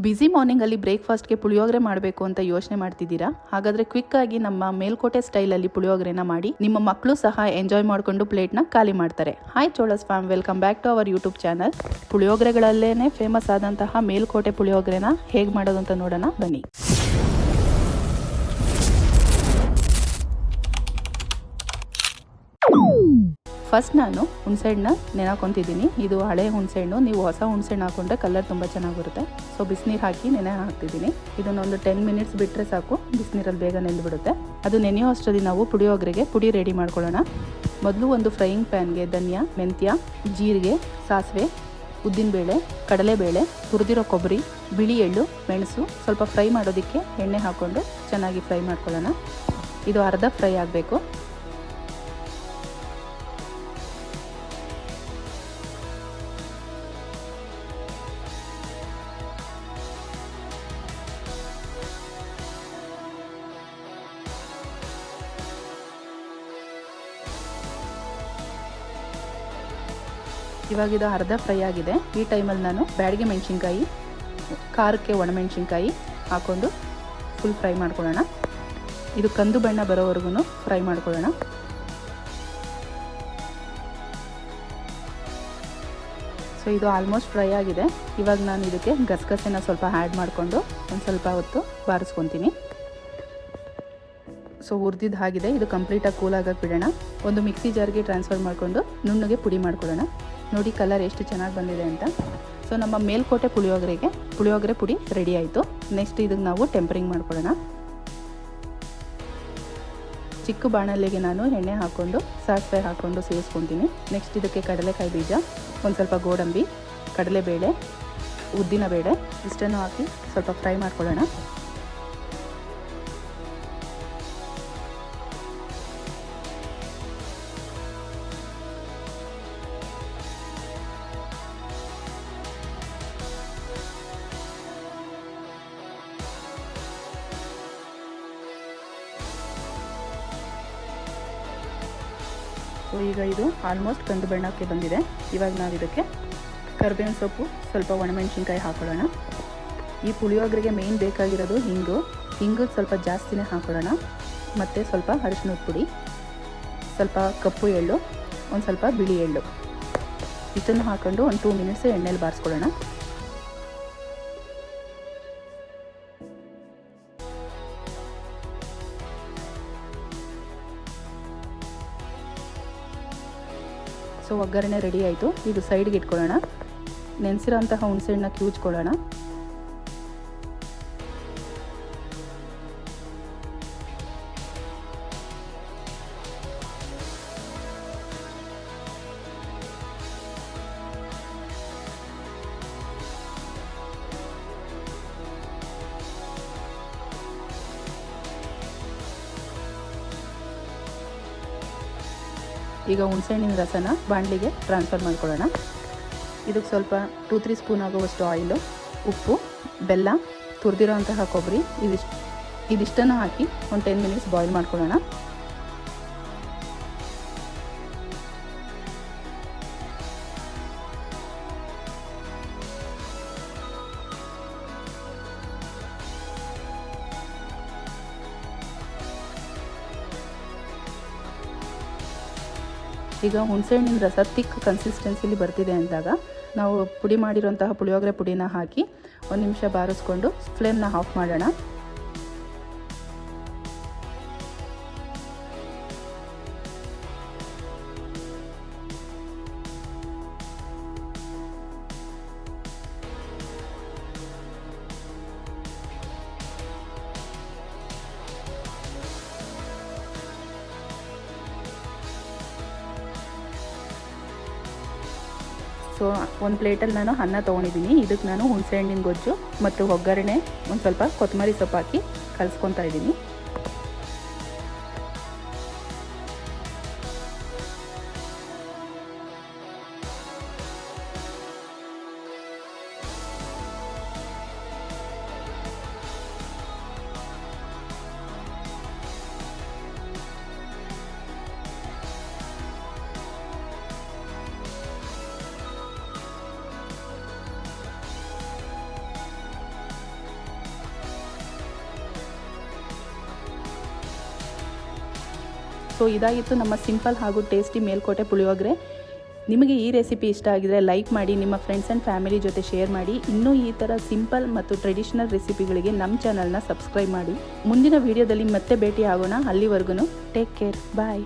Busy ಮಾರ್ನಿಂಗಲ್ಲಿ ಬ್ರೇಕ್ಫಾಸ್ಟ್ಗೆ puliyogare ಮಾಡಬೇಕು ಅಂತ ಯೋಚನೆ ಮಾಡ್ತಿದ್ದೀರಾ? ಹಾಗಾದರೆ ಕ್ವಿಕ್ಕಾಗಿ ನಮ್ಮ ಮೇಲ್ಕೋಟೆ ಸ್ಟೈಲಲ್ಲಿ ಪುಳಿಯೋಗರೆನ ಮಾಡಿ ನಿಮ್ಮ ಮಕ್ಕಳು ಸಹ ಎಂಜಾಯ್ ಮಾಡಿಕೊಂಡು ಪ್ಲೇಟ್ನ ಖಾಲಿ ಮಾಡ್ತಾರೆ. Hi Cholas fam, welcome back to our YouTube channel. ಪುಳಿಯೋಗರೆಗಳಲ್ಲೇ ಫೇಮಸ್ ಆದಂತಹ ಮೇಲ್ಕೋಟೆ ಪುಳಿಯೋಗರೆನ ಹೇಗೆ ಮಾಡೋದು ಅಂತ ನೋಡೋಣ ಬನ್ನಿ. ಫಸ್ಟ್ ನಾನು ಹುಣಸೆಹಣ್ಣು ನೆನೆಹಾಕೊಂತಿದ್ದೀನಿ. ಇದು ಹಳೆ ಹುಣಸೆಹಣ್ಣು, ನೀವು ಹೊಸ ಹುಣಸೆಹಣ್ಣು ಹಾಕೊಂಡ್ರೆ ಕಲರ್ ತುಂಬ ಚೆನ್ನಾಗಿ ಬರುತ್ತೆ. ಸೊ ಬಿಸಿನೀರು ಹಾಕಿ ನೆನೆ ಹಾಕ್ತಿದ್ದೀನಿ. ಇದನ್ನೊಂದು 10 ಮಿನಿಟ್ಸ್ ಬಿಟ್ಟರೆ ಸಾಕು, ಬಿಸಿನೀರಲ್ಲಿ ಬೇಗ ನೆಂದುಬಿಡುತ್ತೆ. ಅದು ನೆನೆಯೋ ಅಷ್ಟರಲ್ಲಿ ನಾವು ಪುಳಿಯೋಗರೆಗೆ ಪುಡಿ ರೆಡಿ ಮಾಡ್ಕೊಳ್ಳೋಣ. ಮೊದಲು ಒಂದು ಫ್ರೈಯಿಂಗ್ ಪ್ಯಾನ್ಗೆ ಧನಿಯಾ, ಮೆಂತ್ಯ, ಜೀರಿಗೆ, ಸಾಸಿವೆ, ಉದ್ದಿನಬೇಳೆ, ಕಡಲೆಬೇಳೆ, ತುರಿದಿರೋ ಕೊಬ್ಬರಿ, ಬಿಳಿ ಎಳ್ಳು, ಮೆಣಸು ಸ್ವಲ್ಪ ಫ್ರೈ ಮಾಡೋದಕ್ಕೆ ಎಣ್ಣೆ ಹಾಕ್ಕೊಂಡು ಚೆನ್ನಾಗಿ ಫ್ರೈ ಮಾಡ್ಕೊಳ್ಳೋಣ. ಇದು ಅರ್ಧ ಫ್ರೈ ಆಗಬೇಕು. ಇವಾಗ ಇದು ಅರ್ಧ ಫ್ರೈ ಆಗಿದೆ. ಈ ಟೈಮಲ್ಲಿ ನಾನು ಬ್ಯಾಡಗೆ ಮೆಣಸಿನ್ಕಾಯಿ, ಖಾರಕ್ಕೆ ಒಣಮೆಣಸಿನ್ಕಾಯಿ ಹಾಕ್ಕೊಂಡು ಫುಲ್ ಫ್ರೈ ಮಾಡ್ಕೊಳ್ಳೋಣ. ಇದು ಕಂದು ಬಣ್ಣ ಬರೋವರೆಗೂ ಫ್ರೈ ಮಾಡ್ಕೊಳ್ಳೋಣ. ಸೊ ಇದು ಆಲ್ಮೋಸ್ಟ್ ಫ್ರೈ ಆಗಿದೆ. ಇವಾಗ ನಾನು ಇದಕ್ಕೆ ಗಸಗಸೆನ ಸ್ವಲ್ಪ ಆ್ಯಡ್ ಮಾಡಿಕೊಂಡು ಒಂದು ಸ್ವಲ್ಪ ಹೊತ್ತು ಬಾರಿಸ್ಕೊತೀನಿ. ಸೊ ಹುರಿದಿದ್ದು ಆಗಿದೆ. ಇದು ಕಂಪ್ಲೀಟಾಗಿ ಕೂಲ್ ಆಗೋಕ್ಕೆ ಬಿಡೋಣ. ಒಂದು ಮಿಕ್ಸಿ ಜಾರ್ಗೆ ಟ್ರಾನ್ಸ್ಫರ್ ಮಾಡಿಕೊಂಡು ನುಣ್ಣಗೆ ಪುಡಿ ಮಾಡ್ಕೊಳ್ಳೋಣ. ನೋಡಿ ಕಲರ್ ಎಷ್ಟು ಚೆನ್ನಾಗಿ ಬಂದಿದೆ ಅಂತ. ಸೊ ನಮ್ಮ ಮೇಲ್ಕೋಟೆ ಪುಳಿಯೋಗರೆ ಪುಡಿ ರೆಡಿ ಆಯಿತು. ನೆಕ್ಸ್ಟ್ ಇದಕ್ಕೆ ನಾವು ಟೆಂಪರಿಂಗ್ ಮಾಡ್ಕೊಳ್ಳೋಣ. ಚಿಕ್ಕ ಬಾಣಲೆಗೆ ನಾನು ಎಣ್ಣೆ ಹಾಕ್ಕೊಂಡು ಸಾಸಿವೆ ಹಾಕ್ಕೊಂಡು ಸೇರಿಸ್ಕೊತೀನಿ. ನೆಕ್ಸ್ಟ್ ಇದಕ್ಕೆ ಕಡಲೆಕಾಯಿ ಬೀಜ, ಒಂದು ಸ್ವಲ್ಪ ಗೋಡಂಬಿ, ಕಡಲೆಬೇಳೆ, ಉದ್ದಿನಬೇಳೆ ಇಷ್ಟನ್ನು ಹಾಕಿ ಸ್ವಲ್ಪ ಫ್ರೈ ಮಾಡ್ಕೊಳ್ಳೋಣ. ಸೊ ಈಗ ಇದು ಆಲ್ಮೋಸ್ಟ್ ಕಂದು ಬಣ್ಣಕ್ಕೆ ಬಂದಿದೆ. ಇವಾಗ ನಾವು ಇದಕ್ಕೆ ಕರಿಬೇವಿನ ಸೊಪ್ಪು, ಸ್ವಲ್ಪ ಒಣಮೆಣಸಿನ್ಕಾಯಿ ಹಾಕೊಳ್ಳೋಣ. ಈ ಪುಳಿಯೋಗರೆಗೆ ಮೇಯ್ನ್ ಬೇಕಾಗಿರೋದು ಹಿಂಗು ಸ್ವಲ್ಪ ಜಾಸ್ತಿನೇ ಹಾಕೊಳ್ಳೋಣ. ಮತ್ತು ಸ್ವಲ್ಪ ಅರಿಶಿನದ ಪುಡಿ, ಸ್ವಲ್ಪ ಕಪ್ಪು ಎಳ್ಳು, ಒಂದು ಸ್ವಲ್ಪ ಬಿಳಿ ಎಳ್ಳು ಇಷ್ಟನ್ನು ಹಾಕ್ಕೊಂಡು ಒಂದು 2 ಮಿನಿಟ್ಸ್ ಎಣ್ಣೆಲಿ ಬಾರಿಸ್ಕೊಳ್ಳೋಣ. ಸೊ ಒಗ್ಗರಣೆ ರೆಡಿ ಆಯಿತು. ಇದು ಸೈಡ್ಗೆ ಇಟ್ಕೊಳ್ಳೋಣ. ನೆನೆಸಿರೋಂತಹ ಹುಣಸೆಹಣ್ಣನ್ನ ಕಿವುಚ್ಕೊಳ್ಳೋಣ. ಈಗ ಹುಣಸೆಹಣ್ಣಿನ ರಸನ ಬಾಣಲಿಗೆ ಟ್ರಾನ್ಸ್ಫರ್ ಮಾಡ್ಕೊಳ್ಳೋಣ. ಇದಕ್ಕೆ ಸ್ವಲ್ಪ 2-3 ಸ್ಪೂನ್ ಆಗುವಷ್ಟು ಆಯಿಲು, ಉಪ್ಪು, ಬೆಲ್ಲ, ತುರಿದಿರೋಂತಹ ಕೊಬ್ಬರಿ ಇದಿಷ್ಟನ್ನು ಹಾಕಿ ಒಂದು 10 ಮಿನಿಟ್ಸ್ ಬಾಯ್ಲ್ ಮಾಡ್ಕೊಳ್ಳೋಣ. ಈಗ ಹುಣಸೆಹಣ್ಣಿನ ರಸ ತಿಕ್ ಕನ್ಸಿಸ್ಟೆನ್ಸಿಲಿ ಬರ್ತಿದೆ ಅಂದಾಗ ನಾವು ಪುಡಿ ಮಾಡಿರೋಂತಹ ಪುಳಿಯೋಗರೆ ಪುಡಿನ ಹಾಕಿ 1 ನಿಮಿಷ ಬಾರಿಸ್ಕೊಂಡು ಫ್ಲೇಮ್ನ ಆಫ್ ಮಾಡೋಣ. ಸೊ ಒಂದು ಪ್ಲೇಟಲ್ಲಿ ನಾನು ಅನ್ನ ತೊಗೊಂಡಿದ್ದೀನಿ. ಇದಕ್ಕೆ ನಾನು ಹುಣಸೆಹಣ್ಣಿನ ಗೊಜ್ಜು ಮತ್ತು ಒಗ್ಗರಣೆ, ಒಂದು ಸ್ವಲ್ಪ ಕೊತ್ತಂಬರಿ ಸೊಪ್ಪು ಹಾಕಿ ಕಲಿಸ್ಕೊತಾ ಇದ್ದೀನಿ. ಸೊ ಇದಾಗಿತ್ತು ನಮ್ಮ ಸಿಂಪಲ್ ಹಾಗೂ ಟೇಸ್ಟಿ ಮೇಲ್ಕೋಟೆ ಪುಳಿಯೋಗರೆ. ನಿಮಗೆ ಈ ರೆಸಿಪಿ ಇಷ್ಟ ಆಗಿದರೆ ಲೈಕ್ ಮಾಡಿ, ನಿಮ್ಮ ಫ್ರೆಂಡ್ಸ್ ಆ್ಯಂಡ್ ಫ್ಯಾಮಿಲಿ ಜೊತೆ ಶೇರ್ ಮಾಡಿ. ಇನ್ನೂ ಈ ಥರ ಸಿಂಪಲ್ ಮತ್ತು ಟ್ರೆಡಿಷನಲ್ ರೆಸಿಪಿಗಳಿಗೆ ನಮ್ಮ ಚಾನಲ್ನ ಸಬ್ಸ್ಕ್ರೈಬ್ ಮಾಡಿ. ಮುಂದಿನ ವಿಡಿಯೋದಲ್ಲಿ ಮತ್ತೆ ಭೇಟಿ ಆಗೋಣ. ಅಲ್ಲಿವರೆಗೂ ಟೇಕ್ ಕೇರ್, ಬಾಯ್.